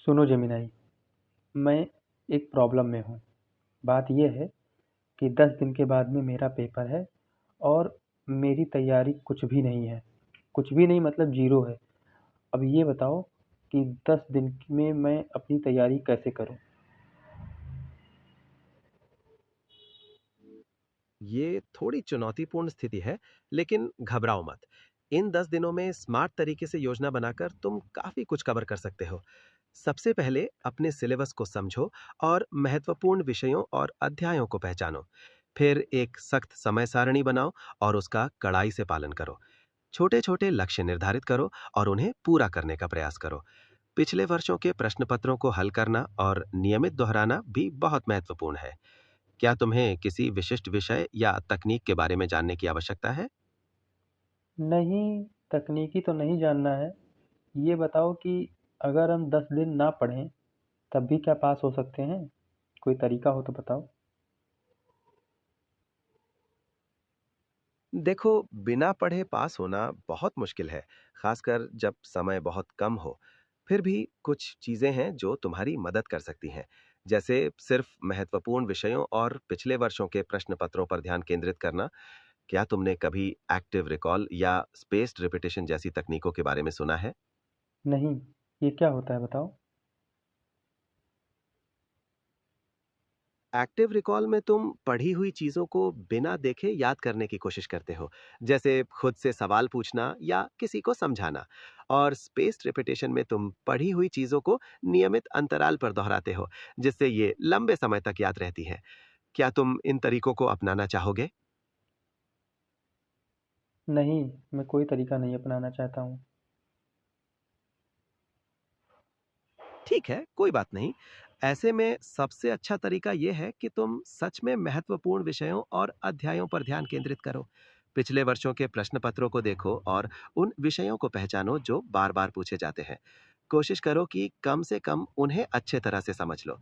सुनो जेमिनाई, मैं एक प्रॉब्लम में हूँ। बात ये है कि 10 दिन के बाद में मेरा पेपर है और मेरी तैयारी कुछ भी नहीं है। कुछ भी नहीं मतलब ज़ीरो है। अब ये बताओ कि 10 दिन में मैं अपनी तैयारी कैसे करूँ? ये थोड़ी चुनौतीपूर्ण स्थिति है, लेकिन घबराओ मत। इन 10 दिनों में स्मार्ट तरीके से योजना बनाकर तुम काफी कुछ कवर कर सकते हो। सबसे पहले अपने सिलेबस को समझो और महत्वपूर्ण विषयों और अध्यायों को पहचानो। फिर एक सख्त समय सारणी बनाओ और उसका कड़ाई से पालन करो। छोटे-छोटे लक्ष्य निर्धारित करो और उन्हें पूरा करने का प्रयास करो। पिछले वर्षों के प्रश्न पत्रों को हल करना और नियमित दोहराना भी बहुत महत्वपूर्ण है। क्या तुम्हें किसी विशिष्ट विषय या तकनीक के बारे में जानने की आवश्यकता है? नहीं, तकनीकी तो नहीं जानना है। ये बताओ कि अगर हम 10 दिन ना पढ़ें, तब भी क्या पास हो सकते हैं? कोई तरीका हो तो बताओ। देखो, बिना पढ़े पास होना बहुत मुश्किल है, खासकर जब समय बहुत कम हो। फिर भी कुछ चीजें हैं जो तुम्हारी मदद कर सकती हैं, जैसे सिर्फ महत्वपूर्ण विषयों और पिछले वर्षों के प्रश्न पत्रों पर ध्यान केंद्रित करना। क्या तुमने कभी एक्टिव रिकॉल या स्पेस्ड रिपीटिशन जैसी तकनीकों के बारे में सुना है? नहीं, ये क्या होता है बताओ? एक्टिव रिकॉल में तुम पढ़ी हुई चीजों को बिना देखे याद करने की कोशिश करते हो, जैसे खुद से सवाल पूछना या किसी को समझाना। और स्पेस्ड रिपीटिशन में तुम पढ़ी हुई चीजों को नियमित अंतराल पर दोहराते हो, जिससे ये लंबे समय तक याद रहती है। क्या तुम इन तरीकों को अपनाना चाहोगे? नहीं, मैं कोई तरीका नहीं अपनाना चाहता हूँ। ठीक है, कोई बात नहीं। ऐसे में सबसे अच्छा तरीका यह है कि तुम सच में महत्वपूर्ण विषयों और अध्यायों पर ध्यान केंद्रित करो। पिछले वर्षों के प्रश्न पत्रों को देखो और उन विषयों को पहचानो जो बार-बार पूछे जाते हैं। कोशिश करो कि कम से कम उन्हें अच्छे तरह से समझ लो।